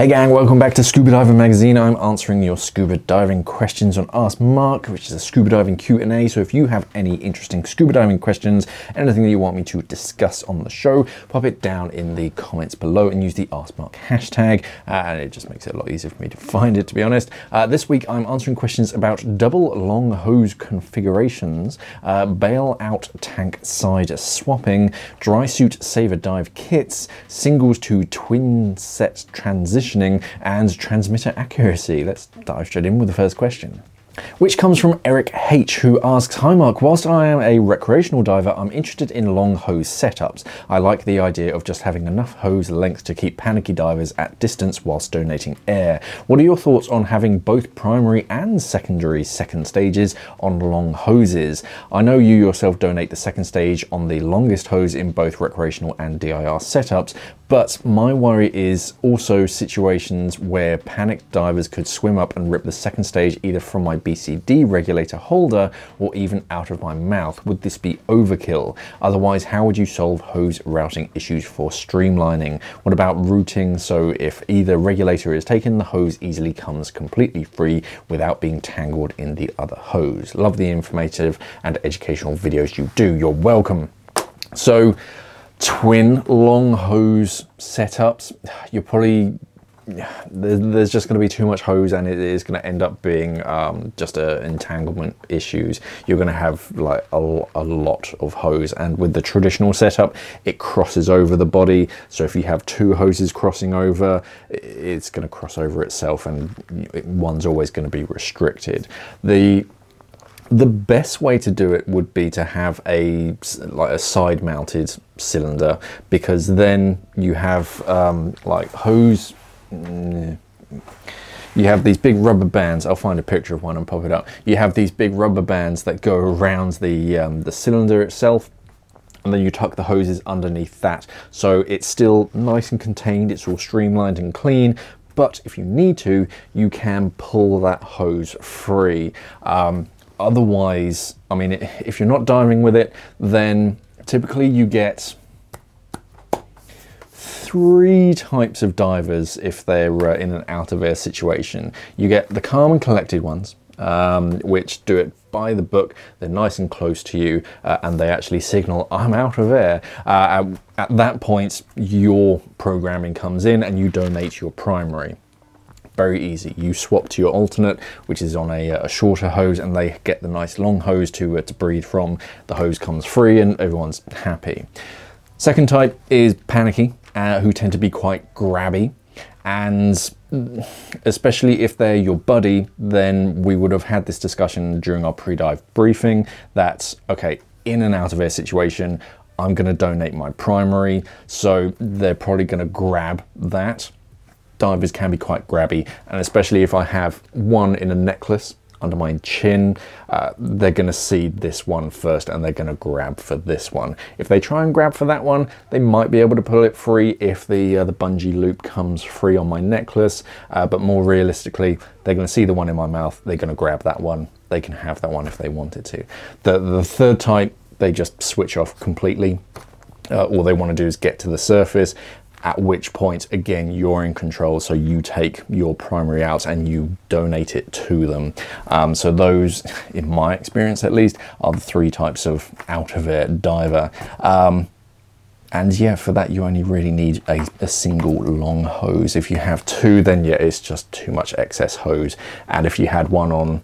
Hey gang, welcome back to Scuba Diving Magazine. I'm answering your scuba diving questions on Ask Mark, which is a scuba diving Q&A. So if you have any interesting scuba diving questions, anything that you want me to discuss on the show, pop it down in the comments below and use the Ask Mark hashtag. And it just makes it a lot easier for me to find it, to be honest. This week I'm answering questions about double long hose configurations, bailout tank side swapping, drysuit saver dive kits, singles to twin set transitioning, and transmitter accuracy. Let's dive straight in with the first question, which comes from Erik H, who asks, "Hi Mark, whilst I am a recreational diver, I'm interested in long hose setups. I like the idea of just having enough hose length to keep panicky divers at distance whilst donating air. What are your thoughts on having both primary and secondary second stages on long hoses? I know you yourself donate the second stage on the longest hose in both recreational and DIR setups, but my worry is also situations where panicked divers could swim up and rip the second stage either from my BCD regulator holder or even out of my mouth. Would this be overkill? Otherwise, how would you solve hose routing issues for streamlining? What about routing so if either regulator is taken, the hose easily comes completely free without being tangled in the other hose? Love the informative and educational videos you do. You're welcome." So, twin long hose setups, you're probably, there's just going to be too much hose and it is going to end up being just entanglement issues. You're going to have like a lot of hose, and with the traditional setup it crosses over the body, so if you have two hoses crossing over, it's going to cross over itself and one's always going to be restricted. The best way to do it would be to have a side mounted cylinder, because then you have like hose, you have these big rubber bands. I'll find a picture of one and pop it up. You have these big rubber bands that go around the cylinder itself, and then you tuck the hoses underneath that, so it's still nice and contained, it's all streamlined and clean, but if you need to, you can pull that hose free. Otherwise, I mean, if you're not diving with it, then typically you get three types of divers if they're in an out of air situation. You get the calm and collected ones, which do it by the book. They're nice and close to you, and they actually signal, "I'm out of air." At that point, your programming comes in and you donate your primary. Very easy. You swap to your alternate, which is on a shorter hose, and they get the nice long hose to breathe from. The hose comes free and everyone's happy. Second type is panicky, who tend to be quite grabby, and especially if they're your buddy, then we would have had this discussion during our pre-dive briefing that, okay, in an out of air situation, I'm going to donate my primary, so they're probably going to grab that. Divers can be quite grabby, and especially if I have one in a necklace under my chin, they're going to see this one first and they're going to grab for this one. If they try and grab for that one, they might be able to pull it free if the bungee loop comes free on my necklace, but more realistically, they're going to see the one in my mouth, they're going to grab that one, they can have that one if they wanted to. The third type, they just switch off completely. All they want to do is get to the surface, at which point, again, you're in control, so you take your primary out and you donate it to them. So those, in my experience at least, are the three types of out-of-air diver. And yeah, for that you only really need a single long hose. If you have two, then yeah, it's just too much excess hose. And if you had one on,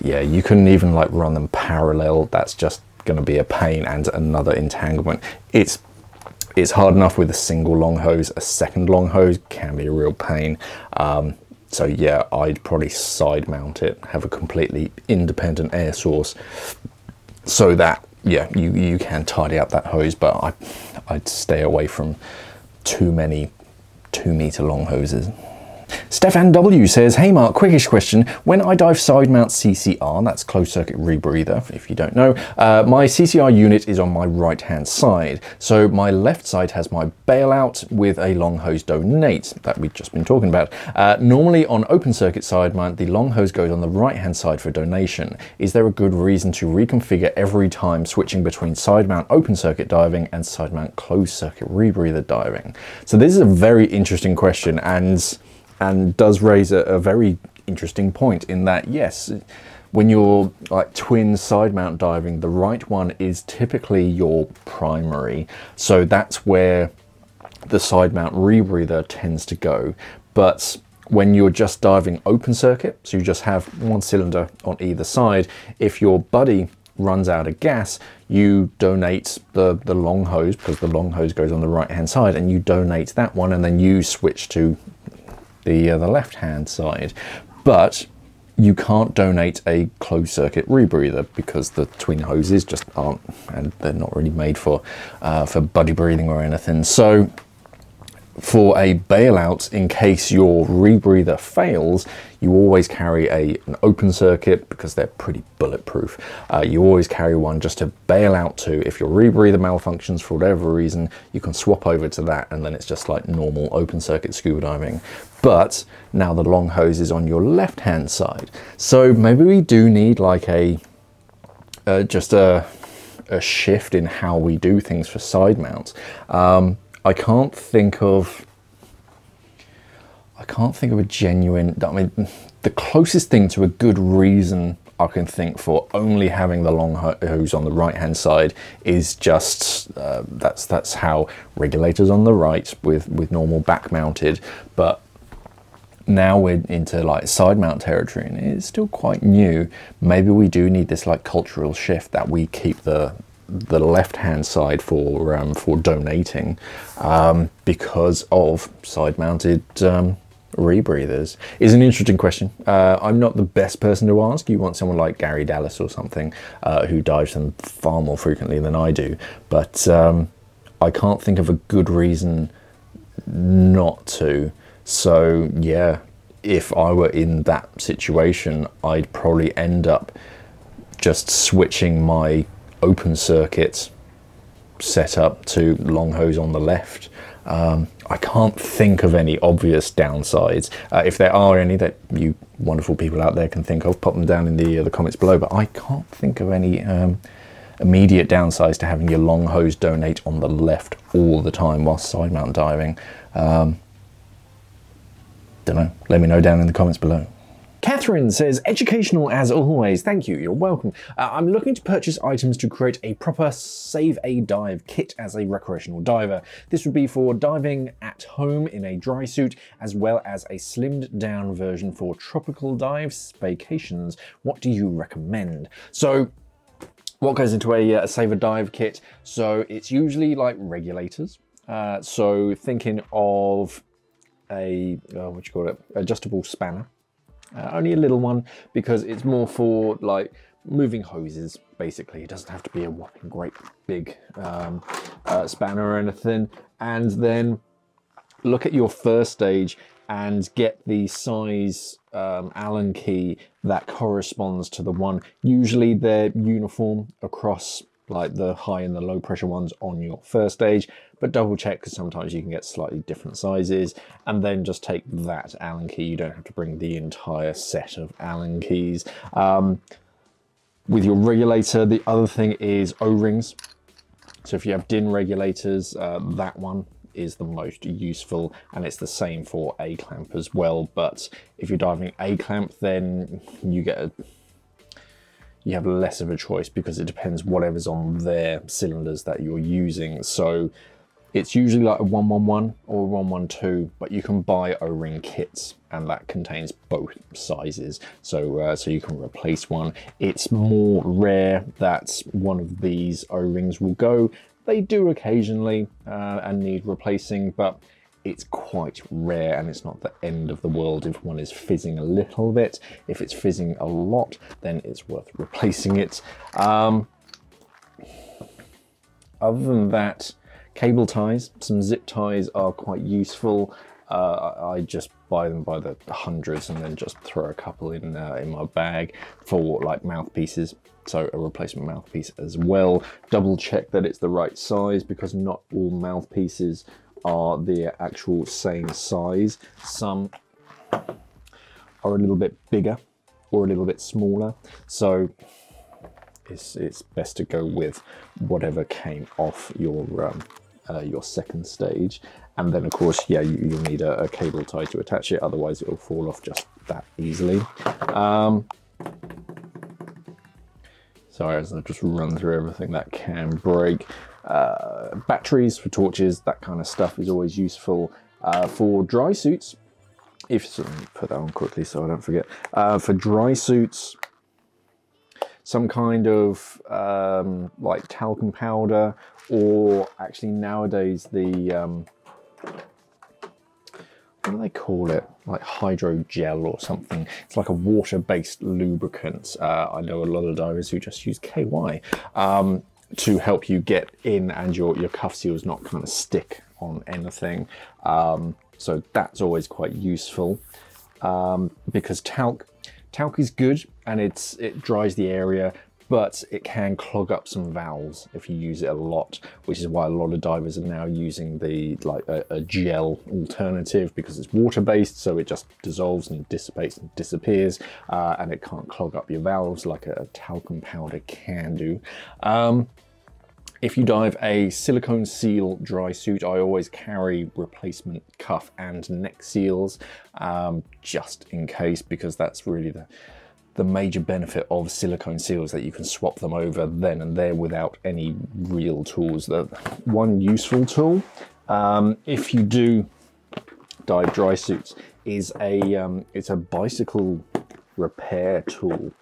yeah, you couldn't even like run them parallel. That's just going to be a pain and another entanglement. It's hard enough with a single long hose. A second long hose can be a real pain. So yeah, I'd probably side mount it, have a completely independent air source, so that, yeah, you can tidy up that hose, but I'd stay away from too many 2 meter long hoses. Stefan W says, hey Mark, quickish question. When I dive side mount CCR, that's closed circuit rebreather, if you don't know, my CCR unit is on my right hand side. So my left side has my bailout with a long hose donate that we've just been talking about. Normally on open circuit side mount, the long hose goes on the right hand side for donation. Is there a good reason to reconfigure every time switching between side mount open circuit diving and side mount closed circuit rebreather diving? So this is a very interesting question and does raise a very interesting point in that, yes, when you're like twin side mount diving, the right one is typically your primary. So that's where the side mount rebreather tends to go. But when you're just diving open circuit, so you just have one cylinder on either side, if your buddy runs out of gas, you donate the long hose, because the long hose goes on the right hand side, and you donate that one, and then you switch to the left hand side. But you can't donate a closed circuit rebreather because the twin hoses just aren't, and they're not really made for buddy breathing or anything. So for a bailout, in case your rebreather fails, you always carry an open circuit because they're pretty bulletproof. You always carry one just to bail out to. If your rebreather malfunctions for whatever reason, you can swap over to that, and then it's just like normal open circuit scuba diving. But now the long hose is on your left hand side. So maybe we do need like just a shift in how we do things for side mounts. I can't think of a genuine, I mean, the closest thing to a good reason I can think for only having the long hose on the right hand side is just, that's how regulators on the right with normal back mounted. But now we're into like side mount territory and it's still quite new. Maybe we do need this like cultural shift that we keep the left hand side for donating because of side mounted rebreathers. Is an interesting question. I'm not the best person to ask. You want someone like Gary Dallas or something who dives them far more frequently than I do, but I can't think of a good reason not to. So yeah, if I were in that situation, I'd probably end up just switching my open circuit setup to long hose on the left. I can't think of any obvious downsides. If there are any that you wonderful people out there can think of, pop them down in the comments below, but I can't think of any immediate downsides to having your long hose donate on the left all the time while side mount diving. Don't know, let me know down in the comments below. Katherine says, educational as always. Thank you, you're welcome. I'm looking to purchase items to create a proper save a dive kit as a recreational diver. This would be for diving at home in a dry suit, as well as a slimmed down version for tropical dives, vacations. What do you recommend? So what goes into a save a dive kit? So it's usually like regulators. So thinking of adjustable spanner. Only a little one, because it's more for like moving hoses, basically. It doesn't have to be a whopping great big spanner or anything. And then look at your first stage and get the size Allen key that corresponds to the one. Usually they're uniform across like the high and the low pressure ones on your first stage, but double check because sometimes you can get slightly different sizes, and then just take that Allen key. You don't have to bring the entire set of Allen keys. With your regulator, the other thing is O-rings. So if you have DIN regulators, that one is the most useful, and it's the same for A-clamp as well. But if you're diving A-clamp, then you have less of a choice because it depends whatever's on their cylinders that you're using. So it's usually like a 111 or a 112, but you can buy O-ring kits and that contains both sizes. So you can replace one. It's more rare that one of these O-rings will go. They do occasionally and need replacing, but it's quite rare, and it's not the end of the world if one is fizzing a little bit. If it's fizzing a lot, then it's worth replacing it. Other than that, cable ties, some zip ties are quite useful. I just buy them by the hundreds and then just throw a couple in my bag for like mouthpieces. So a replacement mouthpiece as well. Double check that it's the right size, because not all mouthpieces are the actual same size. Some are a little bit bigger or a little bit smaller. So it's best to go with whatever came off your second stage. And then of course, yeah, you'll need a cable tie to attach it, otherwise it'll fall off just that easily. Sorry, as I just run through everything that can break. Batteries for torches, that kind of stuff is always useful. For dry suits, put that on quickly so I don't forget. For dry suits, some kind of like talcum powder, or actually nowadays the what do they call it? Like hydrogel or something. It's like a water-based lubricant. I know a lot of divers who just use KY to help you get in and your cuff seals not kind of stick on anything. So that's always quite useful, because talc is good and it dries the area, but it can clog up some valves if you use it a lot, which is why a lot of divers are now using a gel alternative, because it's water-based, so it just dissolves and dissipates and disappears, and it can't clog up your valves like a talcum powder can do. If you dive a silicone seal dry suit, I always carry replacement cuff and neck seals, just in case, because that's really the major benefit of silicone seals, that you can swap them over then and there without any real tools. The one useful tool, if you do dive dry suits, is it's a bicycle repair tool.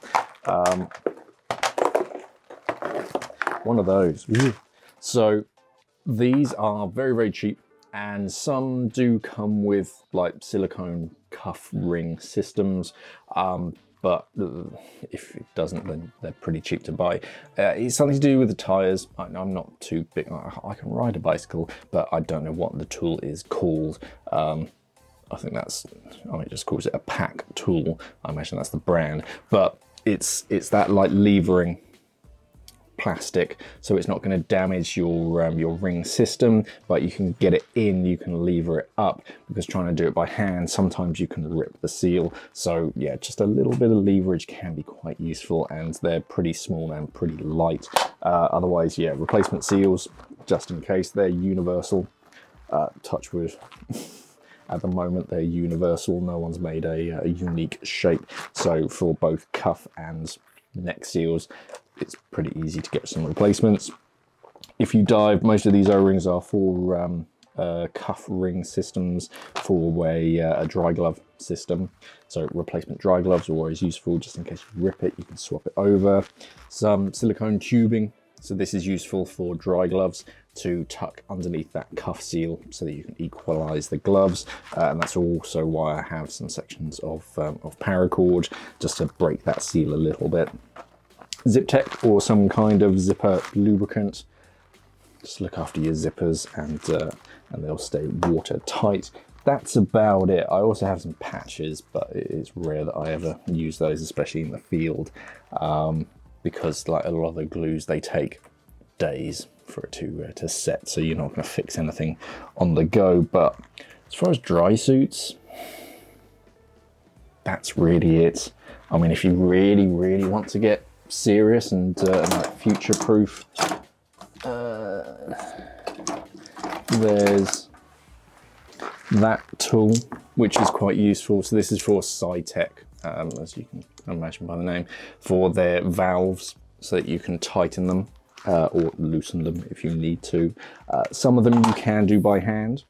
One of those. So these are very, very cheap, and some do come with like silicone cuff ring systems, but if it doesn't, then they're pretty cheap to buy. It's something to do with the tires. I'm not too big. I can ride a bicycle, but I don't know what the tool is called. I think it just calls it a pack tool. I imagine that's the brand, but it's that like levering plastic, so it's not going to damage your ring system, but you can get it in, you can lever it up, because trying to do it by hand, sometimes you can rip the seal. So yeah, just a little bit of leverage can be quite useful, and they're pretty small and pretty light. Otherwise, yeah, replacement seals, just in case. They're universal. Touch wood. At the moment, they're universal. No one's made a unique shape. So for both cuff and neck seals, it's pretty easy to get some replacements. If you dive, most of these O-rings are for cuff ring systems for a dry glove system. So replacement dry gloves are always useful, just in case you rip it, you can swap it over. Some silicone tubing. So this is useful for dry gloves to tuck underneath that cuff seal so that you can equalize the gloves. And that's also why I have some sections of paracord, just to break that seal a little bit. Zip Tech or some kind of zipper lubricant. Just look after your zippers and they'll stay watertight. That's about it. I also have some patches, but it's rare that I ever use those, especially in the field, because like a lot of the glues, they take days for it to set, so you're not going to fix anything on the go. But as far as dry suits, that's really it. I mean, if you really, really want to get serious and like future-proof, there's that tool, which is quite useful. So this is for Scitech, as you can imagine by the name, for their valves, so that you can tighten them or loosen them if you need to. Some of them you can do by hand,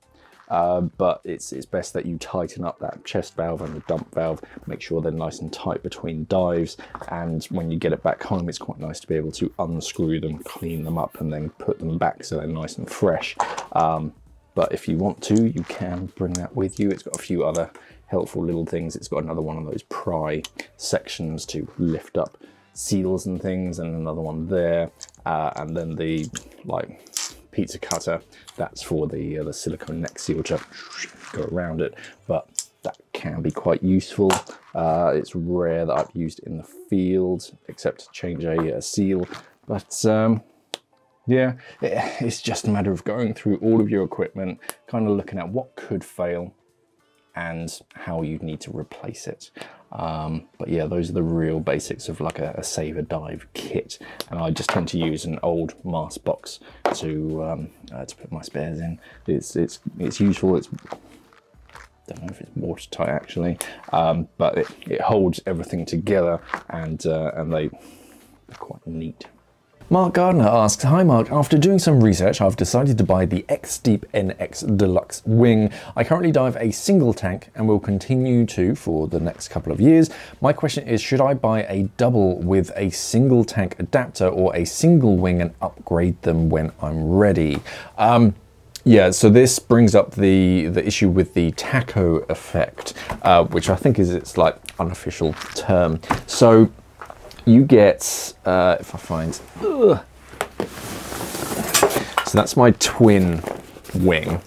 but it's best that you tighten up that chest valve and the dump valve, make sure they're nice and tight between dives, and when you get it back home, it's quite nice to be able to unscrew them, clean them up, and then put them back so they're nice and fresh. But if you want to, you can bring that with you. It's got a few other helpful little things. It's got another one of those pry sections to lift up seals and things, and another one there, and then the like pizza cutter. That's for the silicone neck seal to go around it, but that can be quite useful. It's rare that I've used it in the field, except to change a seal. But yeah, it's just a matter of going through all of your equipment, kind of looking at what could fail and how you need to replace it. But yeah, those are the real basics of like a save a dive kit. And I just tend to use an old mask box to put my spares in. It's useful. It's, don't know if it's watertight actually, but it holds everything together, and they're quite neat. Mark Gardner asks, hi Mark, after doing some research, I've decided to buy the Xdeep NX deluxe wing. I currently dive a single tank and will continue to for the next couple of years. My question is, should I buy a double with a single tank adapter or a single wing and upgrade them when I'm ready? Yeah, so this brings up the issue with the taco effect, which I think is its like unofficial term. So you get, if I find, so that's my twin wing.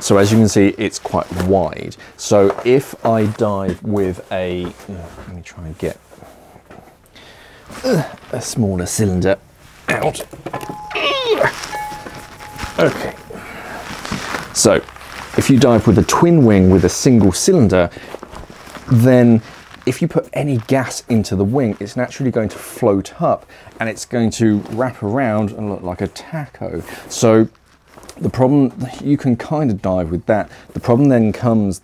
So as you can see, it's quite wide. So if I dive with a, let me try and get a smaller cylinder out. Okay. So if you dive with a twin wing with a single cylinder, then if you put any gas into the wing, it's naturally going to float up and it's going to wrap around and look like a taco. So the problem, you can kind of dive with that. The problem then comes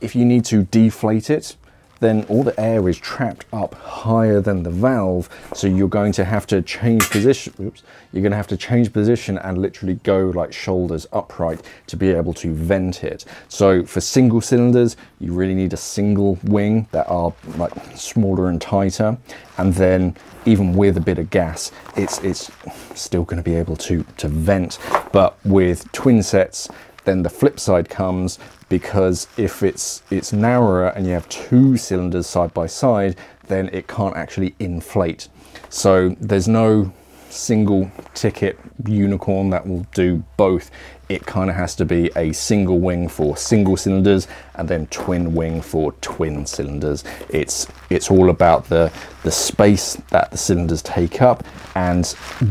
if you need to deflate it, then all the air is trapped up higher than the valve. So you're going to have to change position. Oops. You're going to have to change position and literally go like shoulders upright to be able to vent it. So for single cylinders, you really need a single wing that are like smaller and tighter. And then even with a bit of gas, it's still going to be able to vent. But with twin sets, then the flip side comes, because if it's narrower and you have two cylinders side by side, then it can't actually inflate. So there's no single ticket unicorn that will do both. It kind of has to be a single wing for single cylinders and then twin wing for twin cylinders. It's all about the space that the cylinders take up and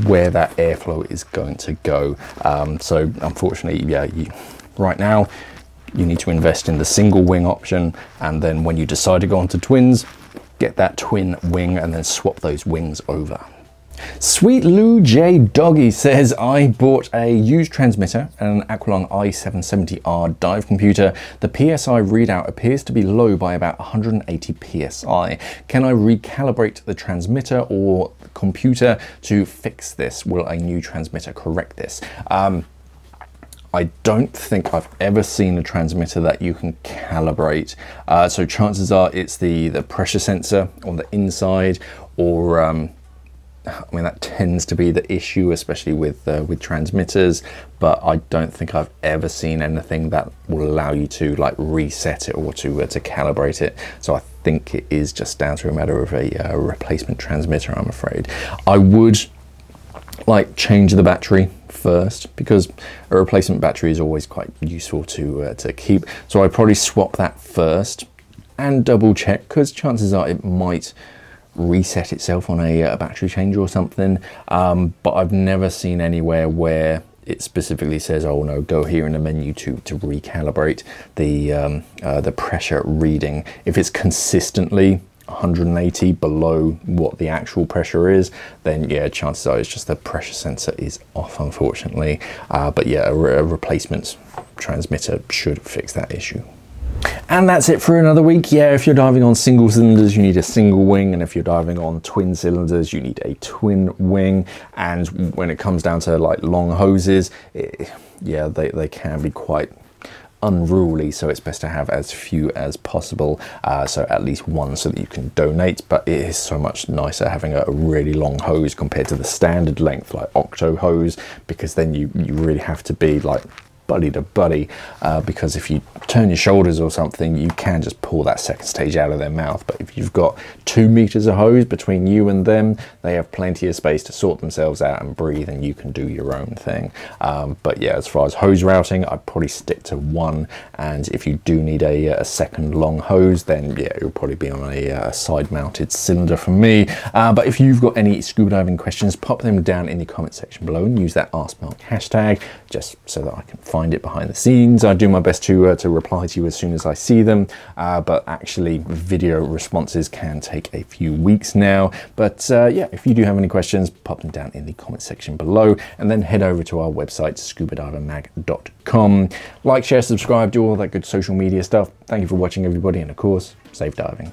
where that airflow is going to go. So unfortunately, yeah, right now, you need to invest in the single wing option, and then when you decide to go onto twins, get that twin wing and then swap those wings over. Sweet Lou J Doggy says, I bought a used transmitter and an Aqualung i770R dive computer. The PSI readout appears to be low by about 180 PSI. Can I recalibrate the transmitter or the computer to fix this? Will a new transmitter correct this? I don't think I've ever seen a transmitter that you can calibrate. So chances are it's the pressure sensor on the inside, or I mean, that tends to be the issue, especially with transmitters. But I don't think I've ever seen anything that will allow you to like reset it or to calibrate it. So I think it is just down to a matter of a replacement transmitter, I'm afraid. I would like change the battery first, because a replacement battery is always quite useful to keep. So I'd probably swap that first and double check, because chances are it might reset itself on a battery change or something. But I've never seen anywhere where it specifically says, oh no, go here in the menu to recalibrate the pressure reading. If it's consistently 180 below what the actual pressure is, then yeah, chances are it's just the pressure sensor is off, unfortunately. But yeah, a replacement transmitter should fix that issue. And that's it for another week. Yeah, if you're diving on single cylinders, you need a single wing, and if you're diving on twin cylinders, you need a twin wing. And when it comes down to like long hoses, yeah, they can be quite unruly, so it's best to have as few as possible, so at least one so that you can donate. But it is so much nicer having a really long hose compared to the standard length like octo hose, because then you really have to be like buddy to buddy, because if you turn your shoulders or something, you can just pull that second stage out of their mouth. But if you've got 2 meters of hose between you and them, they have plenty of space to sort themselves out and breathe, and you can do your own thing. But yeah, as far as hose routing, I'd probably stick to 1, and if you do need a second long hose, then yeah, it'll probably be on a side mounted cylinder for me. But if you've got any scuba diving questions, pop them down in the comment section below and use that Ask Mark hashtag, just so that I can find it behind the scenes. I do my best to reply to you as soon as I see them, but actually video responses can take a few weeks now. But yeah, if you do have any questions, pop them down in the comment section below, and then head over to our website, scubadivermag.com. Like, share, subscribe, do all that good social media stuff. Thank you for watching, everybody, and of course, safe diving.